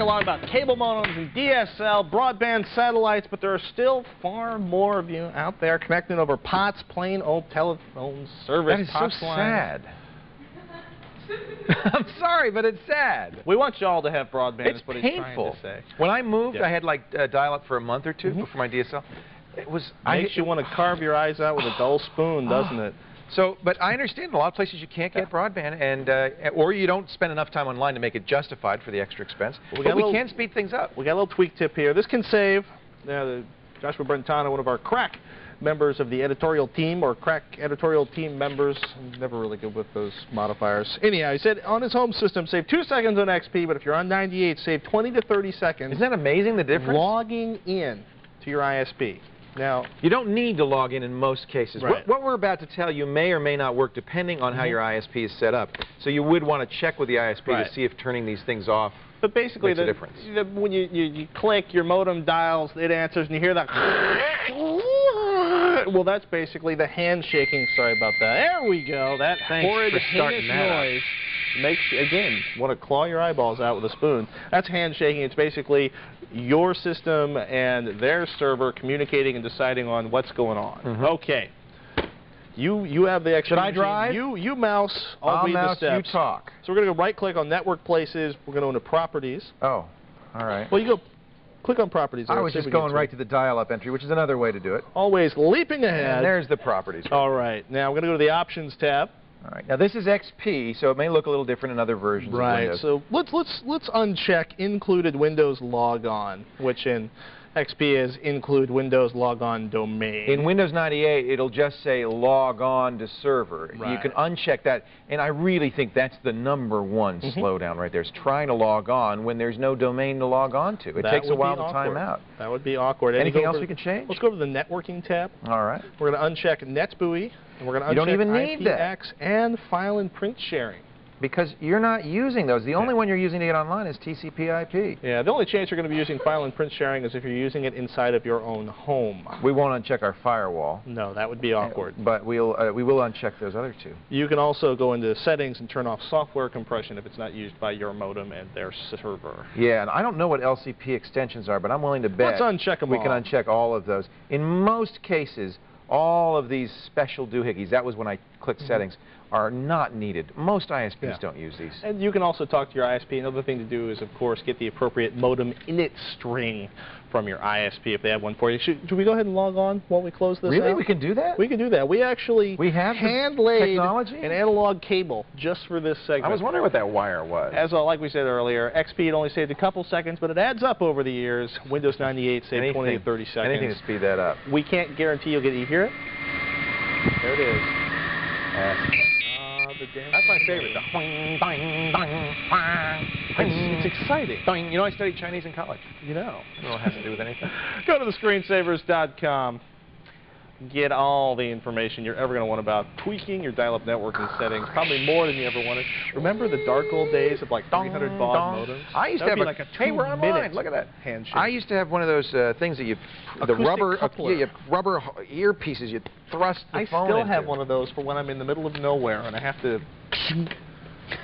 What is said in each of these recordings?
lot about cable modems and DSL, broadband satellites, but there are still far more of you out there connecting over POTS, plain old telephone service. That is so sad. I'm sorry, but it's sad. We want y'all to have broadband. It's is what painful. He's trying to say. When I moved, I had like dial-up for a month or two before my DSL. It was makes you want to carve your eyes out with a dull spoon, doesn't it? So, but I understand in a lot of places you can't get broadband, and or you don't spend enough time online to make it justified for the extra expense. But we can speed things up. We got a little tweak tip here. This can save. Joshua Brentano, one of our crack members of the editorial team, or crack editorial team members. I'm never really good with those modifiers. Anyhow, he said on his home system, save 2 seconds on XP, but if you're on 98, save 20 to 30 seconds. Isn't that amazing, the difference? Logging in to your ISP. Now, you don't need to log in most cases. Right. What we're about to tell you may or may not work depending on how your ISP is set up. So you would want to check with the ISP to see if turning these things off but basically makes a difference. When you click, your modem dials, it answers, and you hear that. Well, that's basically the handshaking. Sorry about that. There we go. That horrid, heinous noise makes you, again, want to claw your eyeballs out with a spoon. That's handshaking. It's basically your system and their server communicating and deciding on what's going on. Okay. You have the extra. Should I drive? You mouse. I'll read the steps. You talk. So we're going to go right-click on Network Places. We're going to go into Properties. Oh, all right. Well, you go click on Properties. I was just going right to the dial-up entry, which is another way to do it. Always leaping ahead. And there's the Properties. All right. Now we're going to go to the Options tab. All right. Now this is XP, so it may look a little different in other versions of Windows. So let's uncheck included Windows logon, which in XP is include Windows logon domain. In Windows 98, it'll just say log on to server. Right. You can uncheck that, and I really think that's the #1 slowdown right there. Is trying to log on when there's no domain to log on to. It takes a while to time out. That would be awkward. Anything else we can change? Let's go to the networking tab. All right. We're going to uncheck NetBUI, and we're going to uncheck IPX and file and print sharing. Because you're not using those. The only one you're using to get online is TCP/IP. Yeah, the only chance you're going to be using file and print sharing is if you're using it inside of your own home. We won't uncheck our firewall. No, that would be awkward. But we will uncheck those other two. You can also go into settings and turn off software compression if it's not used by your modem and their server. Yeah, and I don't know what LCP extensions are, but I'm willing to bet let's uncheck them we can uncheck all of those. In most cases, all of these special doohickeys, that was when I clicked settings, are not needed. Most ISPs don't use these. And you can also talk to your ISP. Another thing to do is, of course, get the appropriate modem init string from your ISP if they have one for you. Should we go ahead and log on while we close this out? Really? We can do that? We can do that. We actually hand-laid an analog cable just for this segment. I was wondering what that wire was. As like we said earlier, XP had only saved a couple seconds, but it adds up over the years. Windows 98 saved 20 to 30 seconds. Anything to speed that up. We can't guarantee you'll get it. You hear it? There it is. That's my favorite. The boing, boing, boing, boing. It's exciting. Boing. You know, I studied Chinese in college. You know. I don't know what it has to do with anything. Go to thescreensavers.com. Get all the information you're ever going to want about tweaking your dial-up networking settings, probably more than you ever wanted. Remember the dark old days of like 300 baud modems? I used to have like a 2-minute Look at that handshake. I used to have one of those things that the rubber earpieces you thrust the phone into. I still have one of those for when I'm in the middle of nowhere and I have to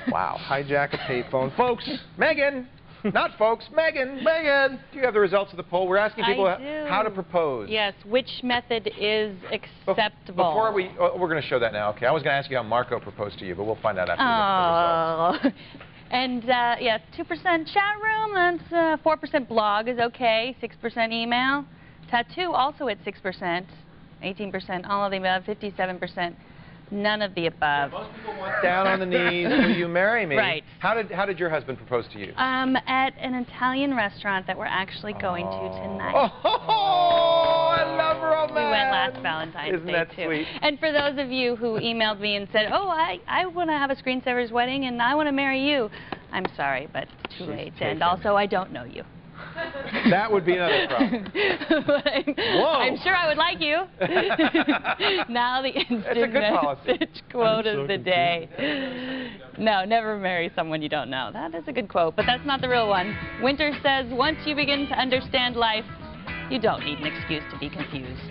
hijack a payphone. Folks, Megan! Not folks, Megan! Megan! Do you have the results of the poll? We're asking people how to propose. Yes, which method is acceptable? Before we're going to show that now. Okay, I was going to ask you how Marco proposed to you, but we'll find out after we get the results. And yes, 2% chat room, that's 4% blog is okay, 6% email. Tattoo also at 6%, 18% all of the above, 57%. None of the above. Most people want down on the knees, will you marry me? Right. How did your husband propose to you? At an Italian restaurant that we're actually going to tonight. Oh, I love romance. We went last Valentine's Isn't Day that too. Sweet? And for those of you who emailed me and said, oh, I want to have a Screensaver's wedding and I want to marry you, I'm sorry, but it's too late. And also, I don't know you. That would be another problem. I'm sure I would like you. Now the instant message quote of the day. No, never marry someone you don't know. That is a good quote, but that's not the real one. Winter says, once you begin to understand life, you don't need an excuse to be confused.